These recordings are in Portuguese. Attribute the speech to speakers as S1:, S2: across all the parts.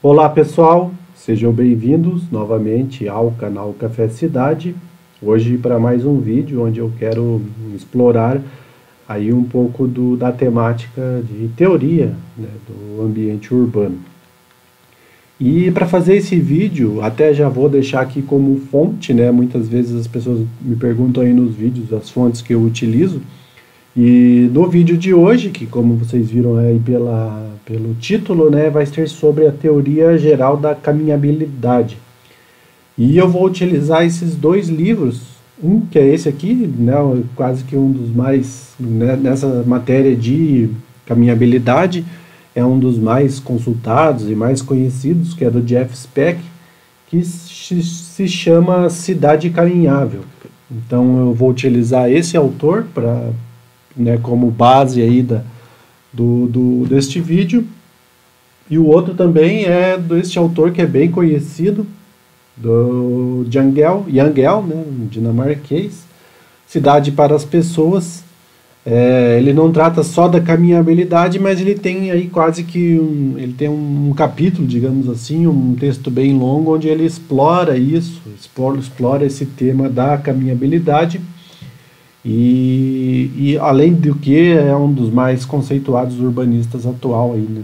S1: Olá pessoal, sejam bem-vindos novamente ao canal Café Cidade. Hoje para mais um vídeo onde eu quero explorar aí um pouco da temática de teoria, né, do ambiente urbano. E para fazer esse vídeo, até já vou deixar aqui como fonte, né? Muitas vezes as pessoas me perguntam aí nos vídeos as fontes que eu utilizo. E no vídeo de hoje, que como vocês viram aí pelo título, né, vai ser sobre a teoria geral da caminhabilidade. E eu vou utilizar esses dois livros, um que é esse aqui, né, quase que um dos mais, né, nessa matéria de caminhabilidade, é um dos mais consultados e mais conhecidos, que é do Jeff Speck, que se chama Cidade Caminhável. Então eu vou utilizar esse autor para, né, como base aí deste vídeo. E o outro também é deste autor que é bem conhecido, do Jangel, né, dinamarquês, Cidade para as Pessoas. Ele não trata só da caminhabilidade, mas ele tem aí quase que ele tem um capítulo, digamos assim, um texto bem longo, onde ele explora isso, explora esse tema da caminhabilidade. E além do que é um dos mais conceituados urbanistas atual aí, né,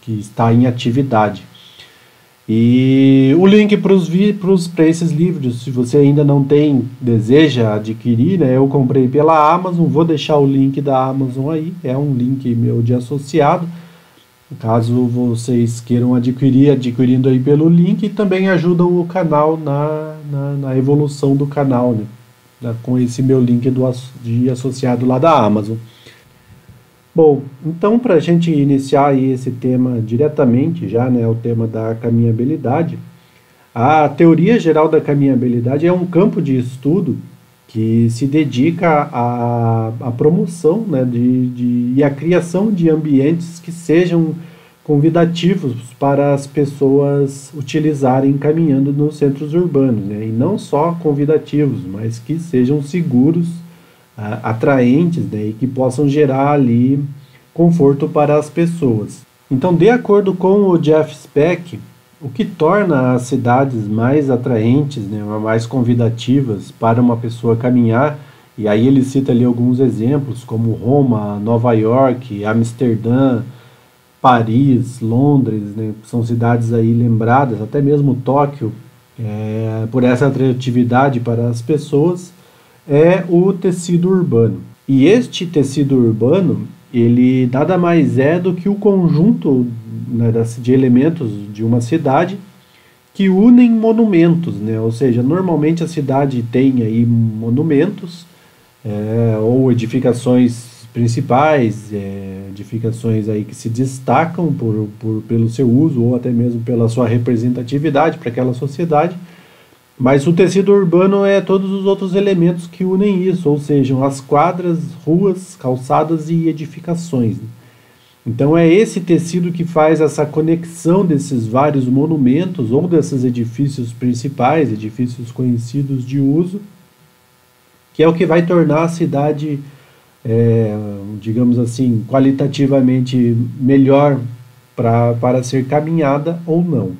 S1: que está em atividade. E o link para esses livros, se você ainda não deseja adquirir, né, eu comprei pela Amazon, vou deixar o link da Amazon aí, é um link meu de associado, caso vocês queiram adquirindo aí pelo link, e também ajudam o canal na evolução do canal, né, com esse meu link de associado lá da Amazon. Bom, então para a gente iniciar aí esse tema diretamente já, né, o tema da caminhabilidade, a teoria geral da caminhabilidade é um campo de estudo que se dedica à promoção, né, e à criação de ambientes que sejam convidativos para as pessoas utilizarem caminhando nos centros urbanos, né, e não só convidativos, mas que sejam seguros, atraentes, né, e que possam gerar ali conforto para as pessoas. Então, de acordo com o Jeff Speck, o que torna as cidades mais atraentes, né, mais convidativas para uma pessoa caminhar, e aí ele cita ali alguns exemplos, como Roma, Nova York, Amsterdã, Paris, Londres, né, são cidades aí lembradas, até mesmo Tóquio, por essa atratividade para as pessoas, é o tecido urbano. E este tecido urbano, ele nada mais é do que o conjunto, né, de elementos de uma cidade que unem monumentos, né? Ou seja, normalmente a cidade tem aí monumentos, ou edificações principais, edificações aí que se destacam pelo seu uso ou até mesmo pela sua representatividade para aquela sociedade. Mas o tecido urbano é todos os outros elementos que unem isso, ou seja, as quadras, ruas, calçadas e edificações. Então é esse tecido que faz essa conexão desses vários monumentos ou desses edifícios principais, edifícios conhecidos de uso, que é o que vai tornar a cidade, digamos assim, qualitativamente melhor para ser caminhada ou não.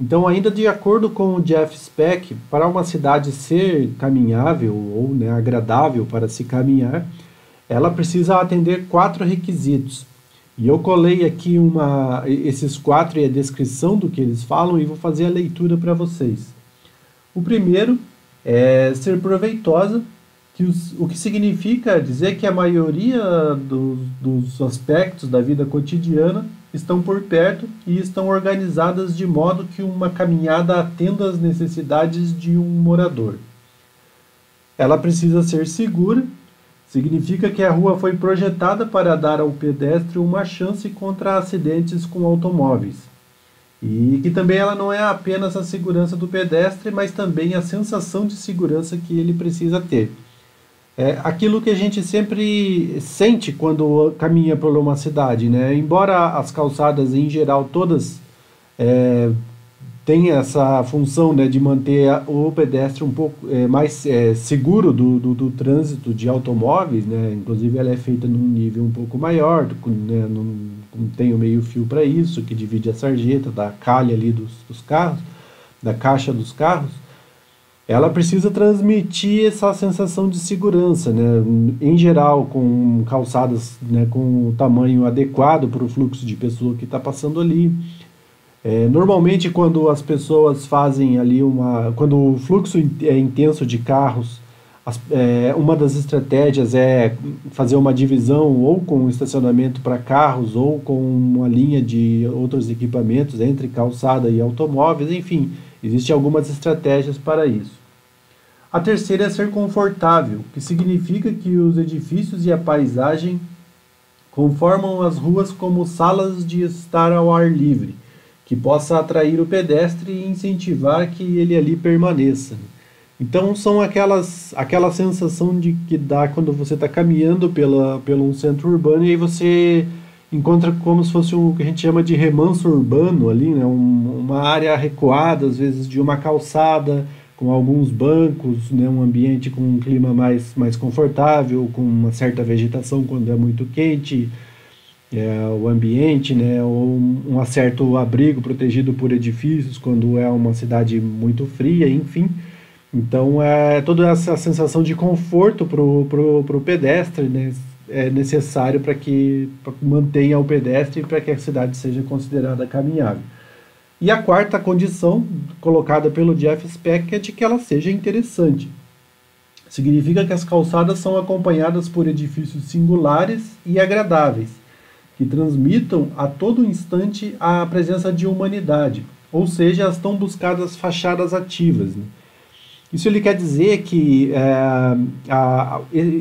S1: Então, ainda de acordo com o Jeff Speck, para uma cidade ser caminhável ou, né, agradável para se caminhar, ela precisa atender 4 requisitos. E eu colei aqui esses 4 e a descrição do que eles falam e vou fazer a leitura para vocês. O primeiro é ser proveitosa, o que significa dizer que a maioria dos aspectos da vida cotidiana estão por perto e estão organizadas de modo que uma caminhada atenda às necessidades de um morador. Ela precisa ser segura, significa que a rua foi projetada para dar ao pedestre uma chance contra acidentes com automóveis. E que também ela não é apenas a segurança do pedestre, mas também a sensação de segurança que ele precisa ter. É aquilo que a gente sempre sente quando caminha por uma cidade, né? Embora as calçadas em geral todas tenham essa função, né, de manter o pedestre um pouco mais seguro do trânsito de automóveis, né? Inclusive ela é feita num nível um pouco maior, né, tem o meio-fio para isso, que divide a sarjeta da calha ali dos carros, da caixa dos carros, ela precisa transmitir essa sensação de segurança, né? Em geral, com calçadas, né, com o tamanho adequado para o fluxo de pessoa que está passando ali. Normalmente, quando as pessoas fazem ali quando o fluxo é intenso de carros, uma das estratégias é fazer uma divisão ou com estacionamento para carros ou com uma linha de outros equipamentos entre calçada e automóveis, enfim, existem algumas estratégias para isso. A terceira é ser confortável, que significa que os edifícios e a paisagem conformam as ruas como salas de estar ao ar livre, que possa atrair o pedestre e incentivar que ele ali permaneça. Então são aquela sensação de que dá quando você está caminhando pelo um centro urbano e aí você encontra como se fosse o que a gente chama de remanso urbano ali, né? Uma área recuada, às vezes de uma calçada, com alguns bancos, né? Um ambiente com um clima mais confortável, com uma certa vegetação quando é muito quente, o ambiente, né? Ou um certo abrigo protegido por edifícios quando é uma cidade muito fria, enfim. Então, toda essa sensação de conforto para o pedestre, né, é necessário para que mantenha o pedestre e para que a cidade seja considerada caminhável. E a quarta condição, colocada pelo Jeff Speck, é de que ela seja interessante. Significa que as calçadas são acompanhadas por edifícios singulares e agradáveis, que transmitam a todo instante a presença de humanidade, ou seja, as tão buscadas fachadas ativas, né? Isso ele quer dizer que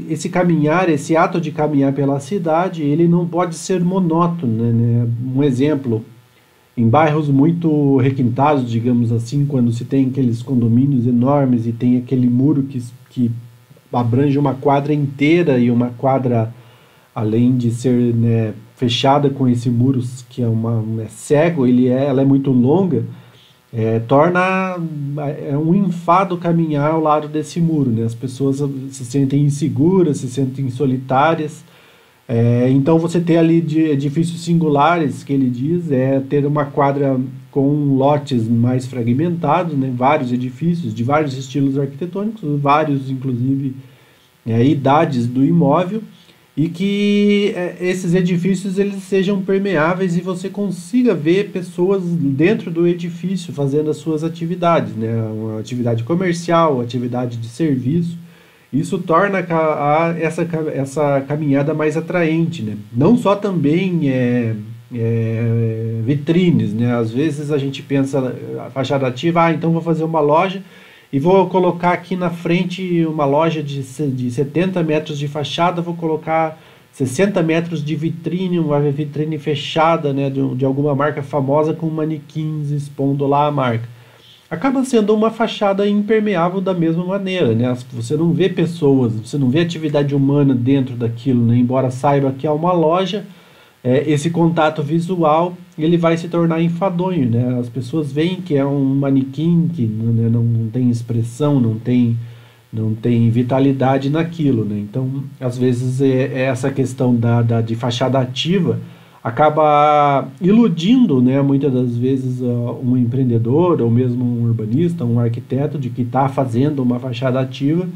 S1: esse caminhar, esse ato de caminhar pela cidade, ele não pode ser monótono, né? Um exemplo, em bairros muito requintados, digamos assim, quando se tem aqueles condomínios enormes e tem aquele muro que abrange uma quadra inteira e uma quadra, além de ser, né, fechada com esse muro que é cego, ela é muito longa, torna um enfado caminhar ao lado desse muro, né? As pessoas se sentem inseguras, se sentem solitárias. Então você ter ali de edifícios singulares, que ele diz, ter uma quadra com lotes mais fragmentados, né? Vários edifícios de vários estilos arquitetônicos, vários inclusive idades do imóvel, e que esses edifícios eles sejam permeáveis e você consiga ver pessoas dentro do edifício fazendo as suas atividades, né? Uma atividade comercial, atividade de serviço. Isso torna essa caminhada mais atraente, né? Não só também vitrines, né? Às vezes a gente pensa a fachada ativa, então vou fazer uma loja e vou colocar aqui na frente uma loja de 70 metros de fachada, vou colocar 60 metros de vitrine, uma vitrine fechada, né, de alguma marca famosa com manequins expondo lá a marca. Acaba sendo uma fachada impermeável da mesma maneira, né? Você não vê pessoas, você não vê atividade humana dentro daquilo, né? Embora saiba que é uma loja, esse contato visual ele vai se tornar enfadonho, né? As pessoas veem que é um manequim que, né, não tem expressão, não tem vitalidade naquilo, né? Então, às vezes essa questão de fachada ativa acaba iludindo, né, muitas das vezes um empreendedor ou mesmo um urbanista, um arquiteto, de que está fazendo uma fachada ativa.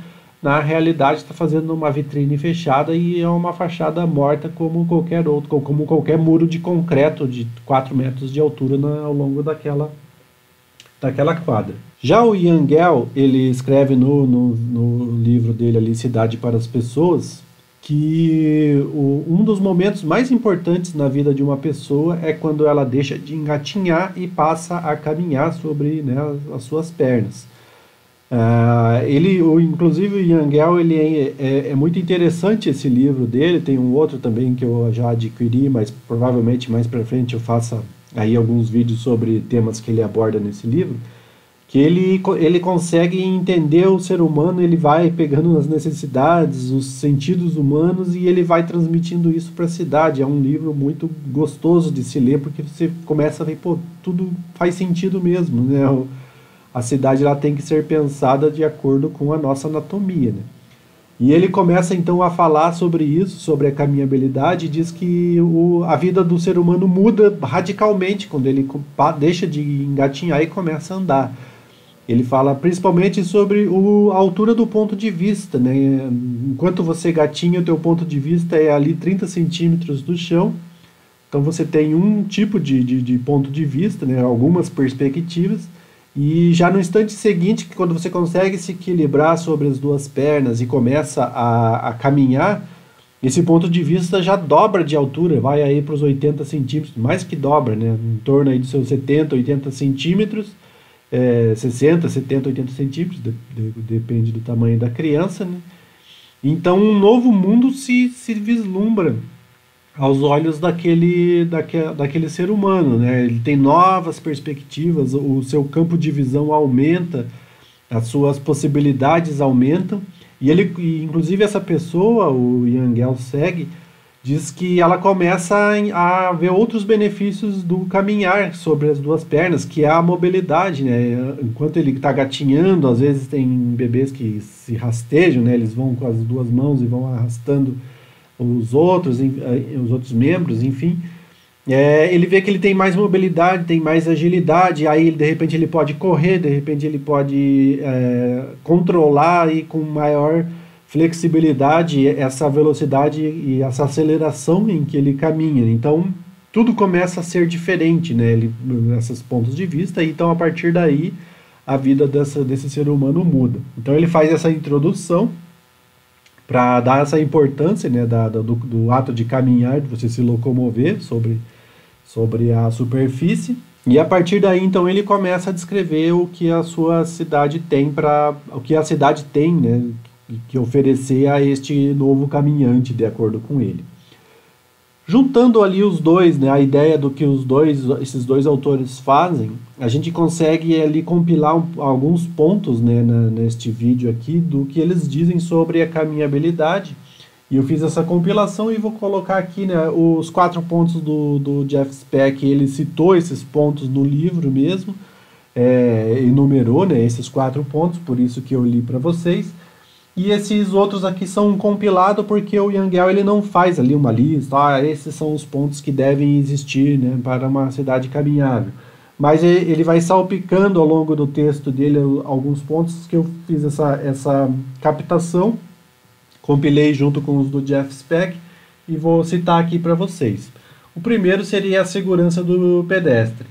S1: Na realidade está fazendo uma vitrine fechada e é uma fachada morta como qualquer outro, como qualquer muro de concreto de 4 metros de altura ao longo daquela quadra. Já o Jan Gehl, ele escreve no livro dele ali, Cidade para as Pessoas, que um dos momentos mais importantes na vida de uma pessoa é quando ela deixa de engatinhar e passa a caminhar sobre, né, as suas pernas. Inclusive o Jan Gehl, é muito interessante esse livro dele. Tem um outro também que eu já adquiri, mas provavelmente mais para frente eu faça aí alguns vídeos sobre temas que ele aborda nesse livro, que ele consegue entender o ser humano, ele vai pegando as necessidades, os sentidos humanos e ele vai transmitindo isso para a cidade. É um livro muito gostoso de se ler, porque você começa a ver, pô, tudo faz sentido mesmo, né? A cidade ela tem que ser pensada de acordo com a nossa anatomia, né? E ele começa então a falar sobre isso, sobre a caminhabilidade, e diz que a vida do ser humano muda radicalmente quando ele deixa de engatinhar e começa a andar. Ele fala principalmente sobre a altura do ponto de vista, né? Enquanto você gatinha, o teu ponto de vista é ali 30 centímetros do chão. Então você tem um tipo de ponto de vista, né? Algumas perspectivas. E já no instante seguinte, quando você consegue se equilibrar sobre as duas pernas e começa a caminhar, esse ponto de vista já dobra de altura, vai aí para os 80 centímetros, mais que dobra, né? Em torno aí dos seus 70, 80 centímetros, 60, 70, 80 centímetros, depende do tamanho da criança, né? Então um novo mundo se vislumbra aos olhos daquele ser humano, né? Ele tem novas perspectivas, o seu campo de visão aumenta, as suas possibilidades aumentam, inclusive essa pessoa, o Yangel segue, diz que ela começa a ver outros benefícios do caminhar sobre as duas pernas, que é a mobilidade, né? Enquanto ele está gatinhando, às vezes tem bebês que se rastejam, né? Eles vão com as duas mãos e vão arrastando os outros membros, enfim. Ele vê que ele tem mais mobilidade, tem mais agilidade, aí de repente ele pode correr, de repente ele pode controlar e com maior flexibilidade essa velocidade e essa aceleração em que ele caminha. Então tudo começa a ser diferente, né? Esses pontos de vista, então a partir daí a vida desse ser humano muda. Então ele faz essa introdução para dar essa importância, né, do ato de caminhar, de você se locomover sobre a superfície. E a partir daí, então, ele começa a descrever o que a sua cidade tem né, que oferecer a este novo caminhante, de acordo com ele. Juntando ali os dois, né, a ideia do que esses dois autores fazem, a gente consegue ali compilar alguns pontos, né, neste vídeo aqui do que eles dizem sobre a caminhabilidade. E eu fiz essa compilação e vou colocar aqui, né, os 4 pontos do Jeff Speck. Ele citou esses pontos no livro mesmo, enumerou, né, esses 4 pontos, por isso que eu li para vocês. E esses outros aqui são um compilado porque o Yangel ele não faz ali uma lista, esses são os pontos que devem existir, né, para uma cidade caminhável. Mas ele vai salpicando ao longo do texto dele alguns pontos que eu fiz essa captação, compilei junto com os do Jeff Speck e vou citar aqui para vocês. O primeiro seria a segurança do pedestre,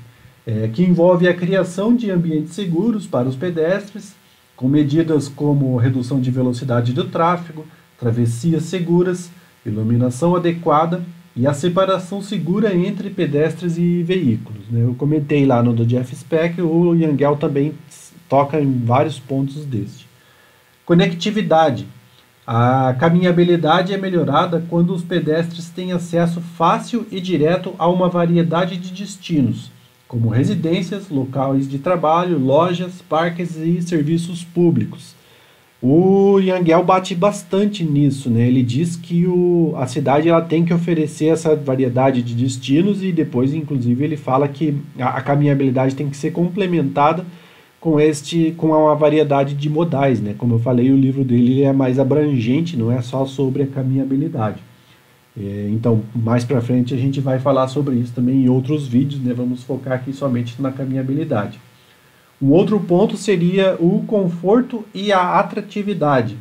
S1: que envolve a criação de ambientes seguros para os pedestres, com medidas como redução de velocidade do tráfego, travessias seguras, iluminação adequada e a separação segura entre pedestres e veículos, né? Eu comentei lá no do Jeff Speck, o Yangel também toca em vários pontos deste. Conectividade. A caminhabilidade é melhorada quando os pedestres têm acesso fácil e direto a uma variedade de destinos, como residências, locais de trabalho, lojas, parques e serviços públicos. O Yangel bate bastante nisso, né? Ele diz que a cidade ela tem que oferecer essa variedade de destinos e depois, inclusive, ele fala que a caminhabilidade tem que ser complementada com uma variedade de modais, né? Como eu falei, o livro dele é mais abrangente, não é só sobre a caminhabilidade. Então, mais para frente a gente vai falar sobre isso também em outros vídeos, né? Vamos focar aqui somente na caminhabilidade. Um outro ponto seria o conforto e a atratividade.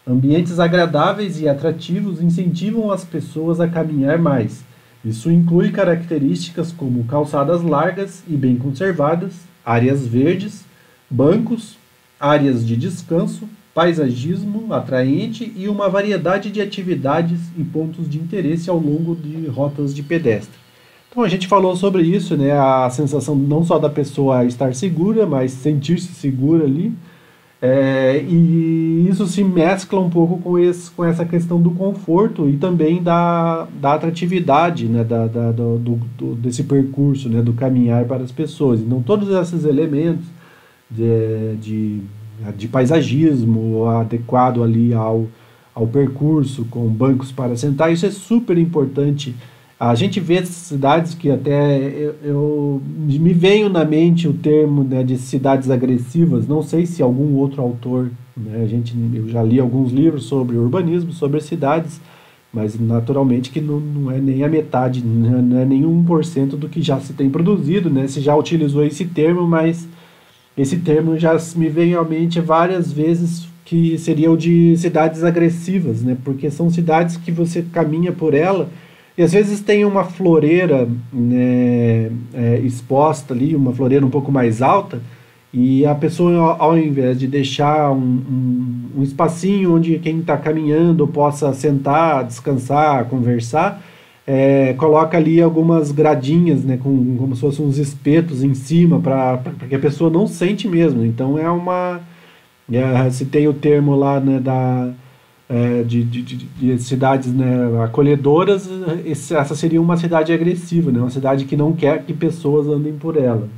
S1: Ambientes agradáveis e atrativos incentivam as pessoas a caminhar mais. Isso inclui características como calçadas largas e bem conservadas, áreas verdes, bancos, áreas de descanso, paisagismo atraente e uma variedade de atividades e pontos de interesse ao longo de rotas de pedestre. Então a gente falou sobre isso, né? A sensação não só da pessoa estar segura, mas sentir-se segura ali. E isso se mescla um pouco com essa questão do conforto e também da atratividade, né? Desse percurso, né? Do caminhar para as pessoas. Então todos esses elementos de paisagismo adequado ali ao percurso, com bancos para sentar, isso é super importante A gente vê cidades que até me veio na mente o termo, né, de cidades agressivas. Não sei se algum outro autor, né, eu já li alguns livros sobre urbanismo, sobre cidades, mas naturalmente que não é nem a metade, não é nem 1% do que já se tem produzido, né? Se já utilizou esse termo, mas esse termo já me veio à mente várias vezes, que seria o de cidades agressivas, né? Porque são cidades que você caminha por ela e às vezes tem uma floreira, né, exposta ali, uma floreira um pouco mais alta, e a pessoa, ao invés de deixar um espacinho onde quem está caminhando possa sentar, descansar, conversar, coloca ali algumas gradinhas, né, como se fossem uns espetos em cima, para que a pessoa não sente mesmo. Então se tem o termo lá, né, de cidades, né, acolhedoras, essa seria uma cidade agressiva, né, uma cidade que não quer que pessoas andem por ela.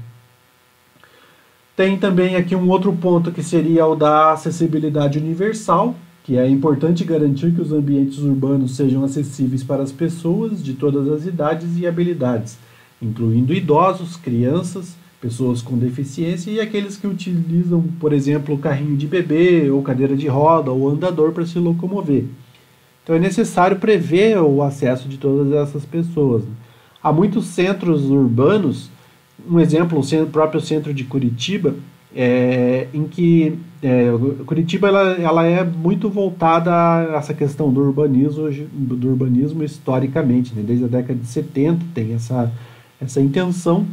S1: Tem também aqui um outro ponto que seria o da acessibilidade universal, que é importante garantir que os ambientes urbanos sejam acessíveis para as pessoas de todas as idades e habilidades, incluindo idosos, crianças, pessoas com deficiência e aqueles que utilizam, por exemplo, carrinho de bebê, ou cadeira de roda, ou andador para se locomover. Então é necessário prever o acesso de todas essas pessoas. Há muitos centros urbanos, um exemplo, o próprio centro de Curitiba, em que Curitiba ela é muito voltada a essa questão do urbanismo historicamente, né? Desde a década de 70 tem essa intenção,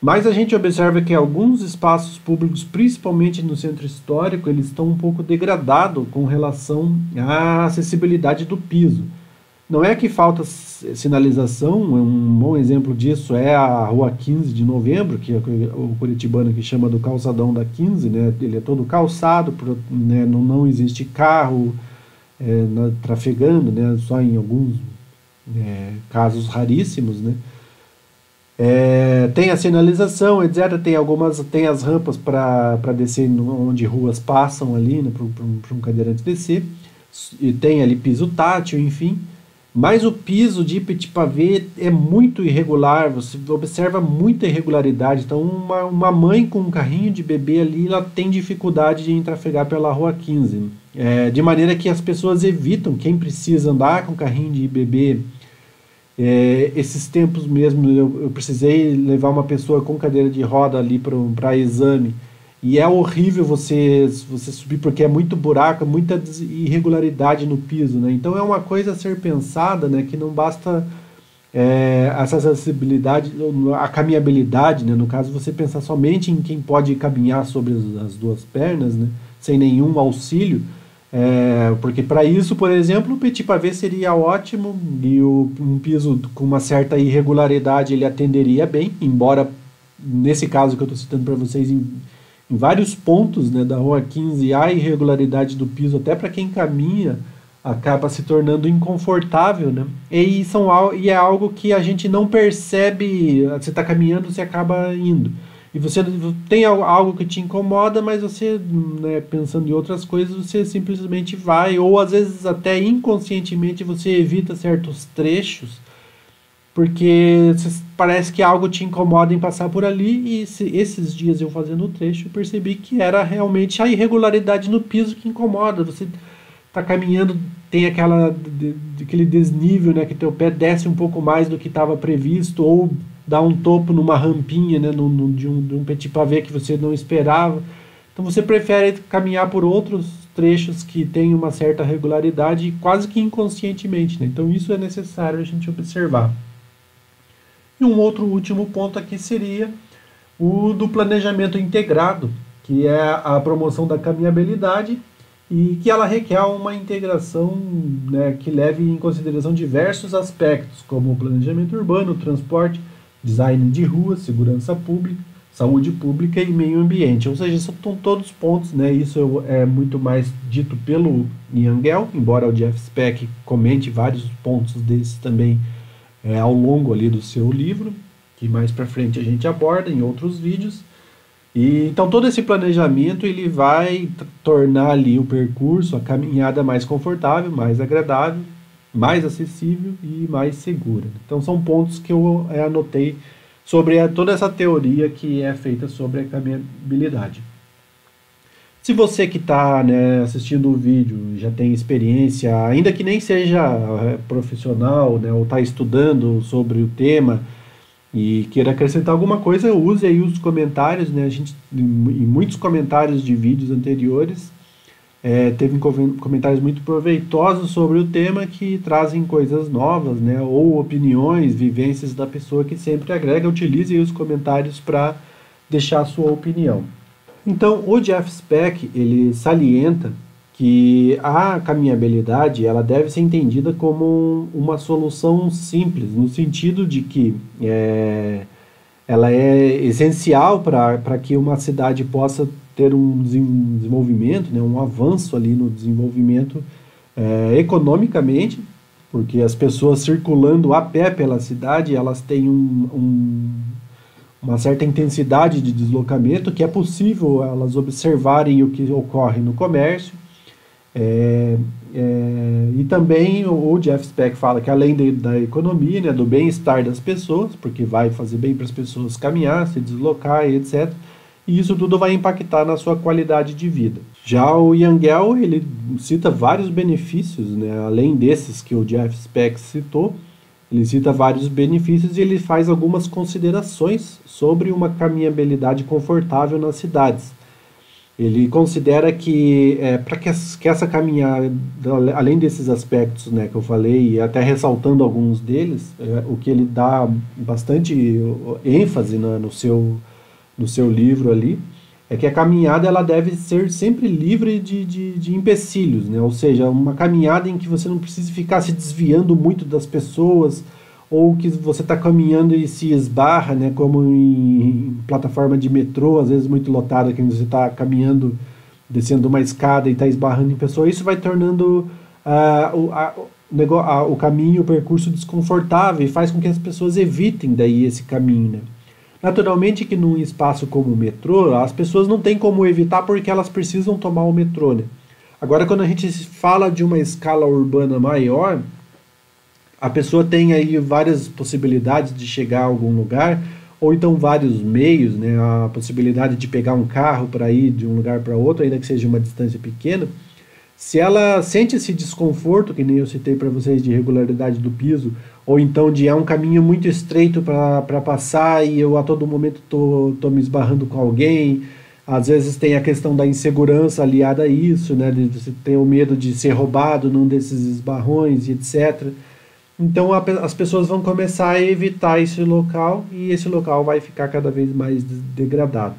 S1: mas a gente observa que alguns espaços públicos, principalmente no centro histórico, eles estão um pouco degradados com relação à acessibilidade do piso. Não é que falta sinalização, um bom exemplo disso é a Rua 15 de Novembro, que é o curitibano que chama do calçadão da 15, né? Ele é todo calçado, né? Não existe carro trafegando, né? Só em alguns casos raríssimos, né? Tem a sinalização, etc. Tem as rampas para descer onde ruas passam ali, né? Para um cadeirante descer, e tem ali piso tátil, enfim. Mas o piso de Ipetipavê é muito irregular, você observa muita irregularidade. Então, uma mãe com um carrinho de bebê ali, ela tem dificuldade de trafegar pela Rua 15. De maneira que as pessoas evitam, quem precisa andar com carrinho de bebê. Esses tempos mesmo, eu precisei levar uma pessoa com cadeira de roda ali para exame. E é horrível você subir, porque é muito buraco, muita irregularidade no piso, né? Então é uma coisa a ser pensada, né? Que não basta essa acessibilidade, a caminhabilidade, né? No caso, você pensar somente em quem pode caminhar sobre as duas pernas, né? Sem nenhum auxílio, porque para isso, por exemplo, o petit pavé seria ótimo, e um piso com uma certa irregularidade ele atenderia bem, embora nesse caso que eu estou citando para vocês, em vários pontos, né, da Rua 15 há irregularidade do piso, até para quem caminha acaba se tornando inconfortável, né? E é algo que a gente não percebe. Você está caminhando, você acaba indo. E você tem algo que te incomoda, mas você, né, pensando em outras coisas, você simplesmente vai, ou às vezes até inconscientemente você evita certos trechos, porque parece que algo te incomoda em passar por ali, e esses dias eu fazendo o trecho, eu percebi que era realmente a irregularidade no piso que incomoda. Você está caminhando, tem aquele desnível, né, que teu pé desce um pouco mais do que estava previsto, ou dá um topo numa rampinha, né, de um petit pavé que você não esperava. Então você prefere caminhar por outros trechos que têm uma certa regularidade, quase que inconscientemente, né? Então isso é necessário a gente observar. E um outro último ponto aqui seria o do planejamento integrado, que é a promoção da caminhabilidade, e que ela requer uma integração, né, que leve em consideração diversos aspectos, como o planejamento urbano, transporte, design de rua, segurança pública, saúde pública e meio ambiente. Ou seja, são todos pontos, né? Isso é muito mais dito pelo Ian Gell, embora o Jeff Speck comente vários pontos desses também ao longo ali do seu livro, que mais para frente a gente aborda em outros vídeos. E então todo esse planejamento ele vai tornar ali o percurso, a caminhada mais confortável, mais agradável, mais acessível e mais segura. Então são pontos que eu anotei sobre toda essa teoria que é feita sobre a caminhabilidade. Se você que está, né, assistindo o vídeo já tem experiência, ainda que nem seja profissional, né, ou está estudando sobre o tema e queira acrescentar alguma coisa, use aí os comentários, né, a gente, em muitos comentários de vídeos anteriores, teve comentários muito proveitosos sobre o tema que trazem coisas novas, né, ou opiniões, vivências da pessoa que sempre agrega. Utilize os comentários para deixar a sua opinião. Então, o Jeff Speck, ele salienta que a caminhabilidade ela deve ser entendida como uma solução simples, no sentido de que ela é essencial para que uma cidade possa ter um desenvolvimento, né, um avanço ali no desenvolvimento economicamente, porque as pessoas circulando a pé pela cidade, elas têm uma certa intensidade de deslocamento que é possível elas observarem o que ocorre no comércio. E também o Jeff Speck fala que além da economia, né, do bem-estar das pessoas, porque vai fazer bem para as pessoas caminhar, se deslocar e etc., e isso tudo vai impactar na sua qualidade de vida. Já o Yangel, ele cita vários benefícios, né, além desses que o Jeff Speck citou, ele cita vários benefícios e ele faz algumas considerações sobre uma caminhabilidade confortável nas cidades. Ele considera que para que essa caminhada, além desses aspectos, né, que eu falei, e até ressaltando alguns deles, o que ele dá bastante ênfase no seu livro ali, é que a caminhada ela deve ser sempre livre de empecilhos, né? Ou seja, uma caminhada em que você não precise ficar se desviando muito das pessoas, ou que você está caminhando e se esbarra, né? Como em plataforma de metrô, às vezes muito lotada, que você está caminhando, descendo uma escada e está esbarrando em pessoas. Isso vai tornando o caminho, o percurso desconfortável e faz com que as pessoas evitem daí esse caminho, né? Naturalmente que num espaço como o metrô, as pessoas não têm como evitar porque elas precisam tomar o metrô, né? Agora, quando a gente fala de uma escala urbana maior, a pessoa tem aí várias possibilidades de chegar a algum lugar, ou então vários meios, né? A possibilidade de pegar um carro para ir de um lugar para outro, ainda que seja uma distância pequena. Se ela sente esse desconforto, que nem eu citei para vocês, de irregularidade do piso, ou então de um caminho muito estreito para passar e eu a todo momento tô me esbarrando com alguém, às vezes tem a questão da insegurança aliada a isso, né, de você ter o medo de ser roubado num desses esbarrões e etc. Então as pessoas vão começar a evitar esse local e esse local vai ficar cada vez mais degradado.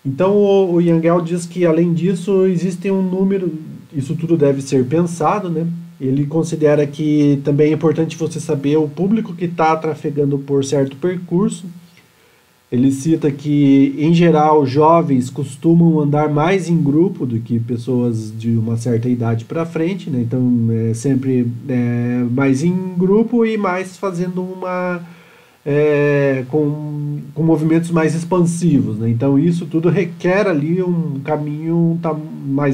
S1: Então o Yangel diz que além disso existem um número, isso tudo deve ser pensado, né? Ele considera que também é importante você saber o público que está trafegando por certo percurso. Ele cita que, em geral, jovens costumam andar mais em grupo do que pessoas de uma certa idade para frente, né? Então é sempre mais em grupo e mais fazendo com movimentos mais expansivos, né? Então isso tudo requer ali um caminho,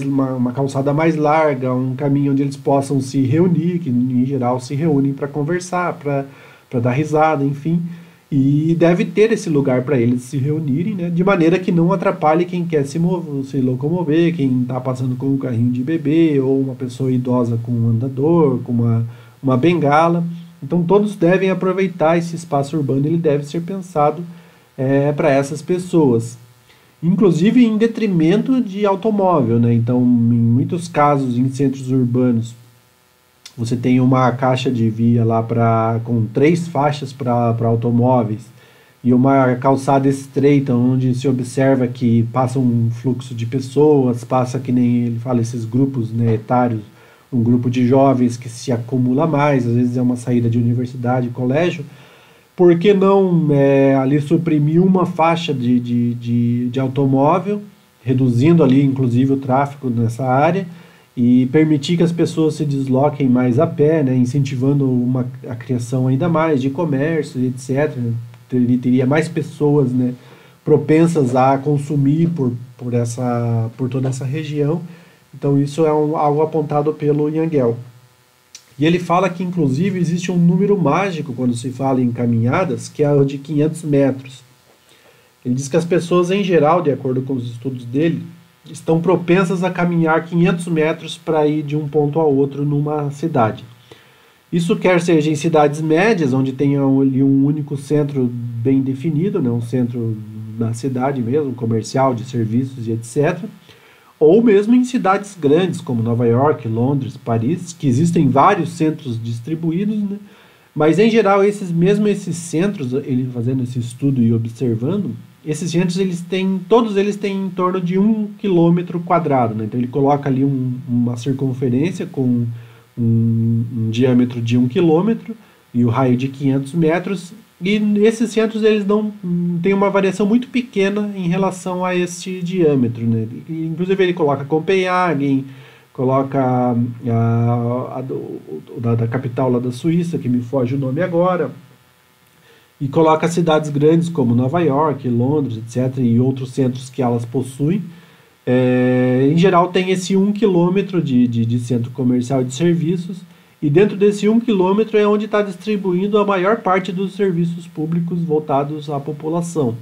S1: uma calçada mais larga, um caminho onde eles possam se reunir, que em geral se reúnem para conversar, para dar risada, enfim, e deve ter esse lugar para eles se reunirem, né? De maneira que não atrapalhe quem quer se locomover, quem está passando com um carrinho de bebê, ou uma pessoa idosa com um andador, com uma bengala. Então todos devem aproveitar esse espaço urbano, ele deve ser pensado para essas pessoas. Inclusive em detrimento de automóvel, né? Então, em muitos casos, em centros urbanos, você tem uma caixa de via lá com 3 faixas para automóveis e uma calçada estreita, onde se observa que passa um fluxo de pessoas, passa, que nem ele fala, esses grupos, né, etários, um grupo de jovens que se acumula mais, às vezes é uma saída de universidade, colégio. Por que não ali suprimir uma faixa de automóvel, reduzindo ali inclusive o tráfego nessa área, e permitir que as pessoas se desloquem mais a pé, né, incentivando a criação ainda mais de comércio, etc. Teria mais pessoas, né, propensas a consumir por toda essa região. Então isso é algo apontado pelo Yangel. E ele fala que, inclusive, existe um número mágico quando se fala em caminhadas, que é o de 500 metros. Ele diz que as pessoas, em geral, de acordo com os estudos dele, estão propensas a caminhar 500 metros para ir de um ponto a outro numa cidade. Isso quer seja em cidades médias, onde tenha ali um único centro bem definido, né, um centro na cidade mesmo, comercial, de serviços e etc., ou mesmo em cidades grandes, como Nova York, Londres, Paris, que existem vários centros distribuídos, né? Mas em geral, esses centros, ele fazendo esse estudo e observando, esses centros todos eles têm em torno de 1 km², né? Então ele coloca ali uma circunferência com um diâmetro de 1 km e o raio de 500 metros, e esses centros eles não têm uma variação muito pequena em relação a este diâmetro, né? Inclusive ele coloca Copenhagen, coloca da capital lá da Suíça, que me foge o nome agora, e coloca cidades grandes como Nova York, Londres, etc., e outros centros que elas possuem. Em geral tem esse 1 km de centro comercial e de serviços, e dentro desse 1 km é onde está distribuindo a maior parte dos serviços públicos voltados à população,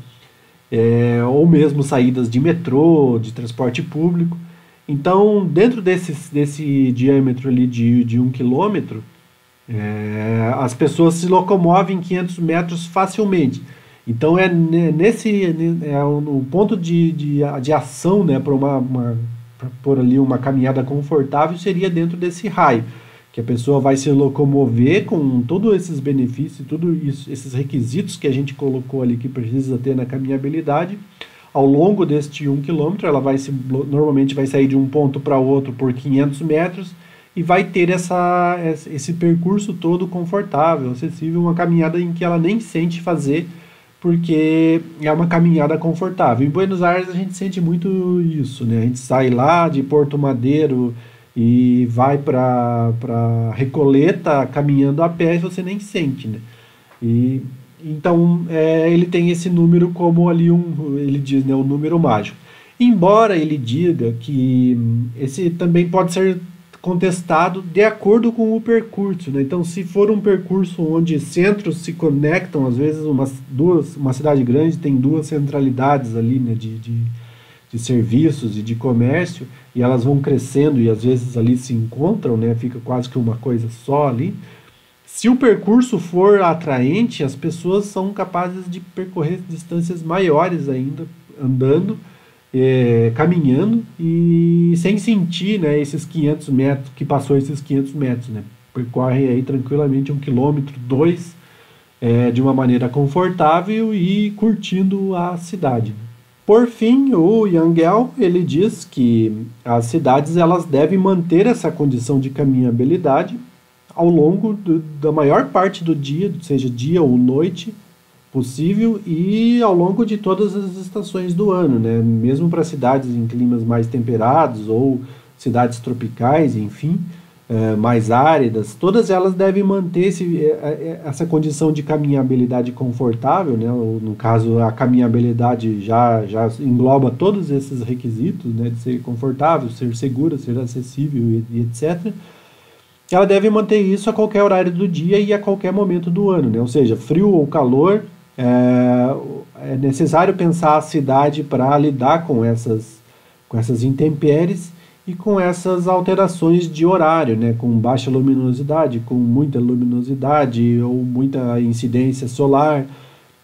S1: ou mesmo saídas de metrô, de transporte público. Então, dentro desse diâmetro ali de 1 km, as pessoas se locomovem 500 metros facilmente. Então, o ponto de ação, né, para por ali uma caminhada confortável seria dentro desse raio, que a pessoa vai se locomover com todos esses benefícios, esses requisitos que a gente colocou ali que precisa ter na caminhabilidade. Ao longo deste 1 km, ela normalmente vai sair de um ponto para outro por 500 metros e vai ter esse percurso todo confortável, acessível, uma caminhada em que ela nem sente fazer, porque é uma caminhada confortável. Em Buenos Aires a gente sente muito isso, né? A gente sai lá de Porto Madeiro e vai para Recoleta caminhando a pé e você nem sente, né? Então ele tem esse número como ali ele diz, né, um número mágico. Embora ele diga que esse também pode ser contestado de acordo com o percurso, né? Então, se for um percurso onde centros se conectam, às vezes uma cidade grande tem duas centralidades ali, né, de serviços e de comércio, e elas vão crescendo e às vezes ali se encontram, né, fica quase que uma coisa só ali. Se o percurso for atraente, as pessoas são capazes de percorrer distâncias maiores ainda, andando, caminhando e sem sentir, né, esses 500 metros, que passou esses 500 metros, né, percorre aí tranquilamente 1 km, 2, de uma maneira confortável e curtindo a cidade. Por fim, o Yangel, ele diz que as cidades elas devem manter essa condição de caminhabilidade ao longo da maior parte do dia, seja dia ou noite, possível, e ao longo de todas as estações do ano, né? Mesmo para cidades em climas mais temperados ou cidades tropicais, enfim, mais áridas, todas elas devem manter essa condição de caminhabilidade confortável, né? Ou, no caso, a caminhabilidade já engloba todos esses requisitos, né? De ser confortável, ser segura, ser acessível e etc. Ela deve manter isso a qualquer horário do dia e a qualquer momento do ano, né? Ou seja, frio ou calor, é necessário pensar a cidade para lidar com essas intempéries e com essas alterações de horário, né? Com baixa luminosidade, com muita luminosidade ou muita incidência solar.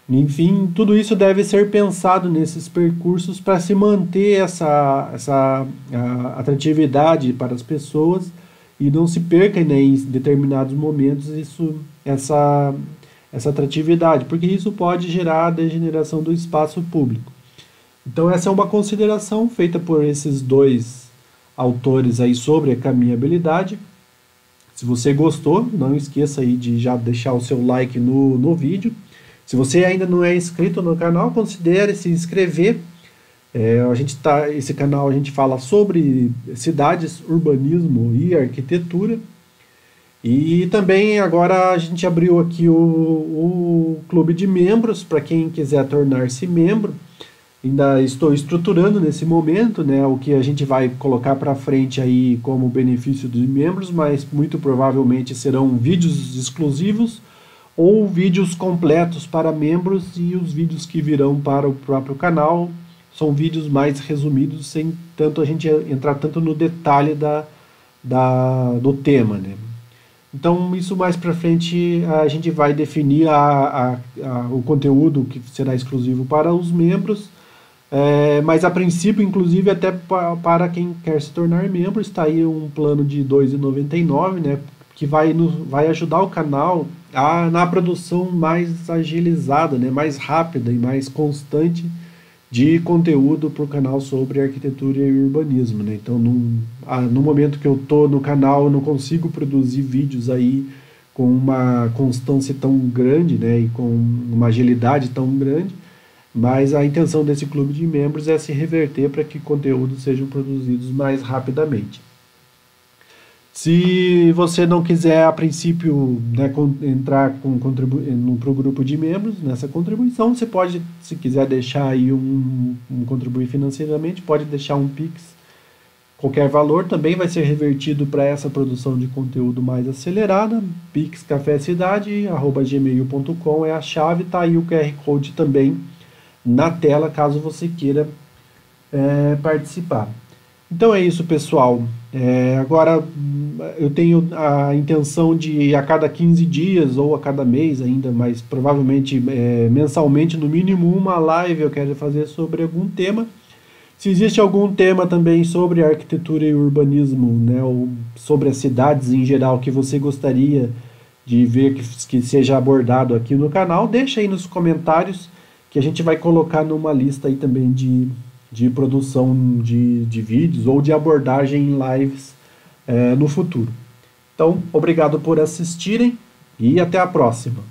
S1: Enfim, tudo isso deve ser pensado nesses percursos para se manter essa atratividade para as pessoas e não se perca, né, em determinados momentos essa atratividade, porque isso pode gerar a degeneração do espaço público. Então essa é uma consideração feita por esses dois autores aí sobre a caminhabilidade. Se você gostou, não esqueça aí de já deixar o seu like no vídeo. Se você ainda não é inscrito no canal, considere se inscrever. Esse canal a gente fala sobre cidades, urbanismo e arquitetura. E também agora a gente abriu aqui o clube de membros para quem quiser tornar-se membro. Ainda estou estruturando nesse momento, né, o que a gente vai colocar para frente aí como benefício dos membros, mas muito provavelmente serão vídeos exclusivos ou vídeos completos para membros, e os vídeos que virão para o próprio canal são vídeos mais resumidos, sem tanto a gente entrar tanto no detalhe do tema, né? Então, isso mais para frente a gente vai definir o conteúdo que será exclusivo para os membros, mas a princípio, inclusive, até para quem quer se tornar membro, está aí um plano de R$ 2,99, né, que vai ajudar o canal na produção mais agilizada, né, mais rápida e mais constante de conteúdo para o canal sobre arquitetura e urbanismo, né? Então, no momento que eu estou no canal, eu não consigo produzir vídeos aí com uma constância tão grande, né, e com uma agilidade tão grande, mas a intenção desse clube de membros é se reverter para que conteúdos sejam produzidos mais rapidamente. Se você não quiser, a princípio, né, entrar para o grupo de membros, nessa contribuição, você pode, se quiser deixar aí contribuir financeiramente, pode deixar um Pix. Qualquer valor também vai ser revertido para essa produção de conteúdo mais acelerada. pixcafecidade@gmail.com é a chave, tá aí o QR Code também na tela, caso você queira participar. Então é isso, pessoal. Agora eu tenho a intenção de, a cada 15 dias ou a cada mês ainda, mas provavelmente mensalmente, no mínimo uma live eu quero fazer sobre algum tema. Se existe algum tema também sobre arquitetura e urbanismo, né, ou sobre as cidades em geral, que você gostaria de ver que seja abordado aqui no canal, deixa aí nos comentários, que a gente vai colocar numa lista aí também de produção de vídeos ou de abordagem em lives no futuro. Então, obrigado por assistirem e até a próxima.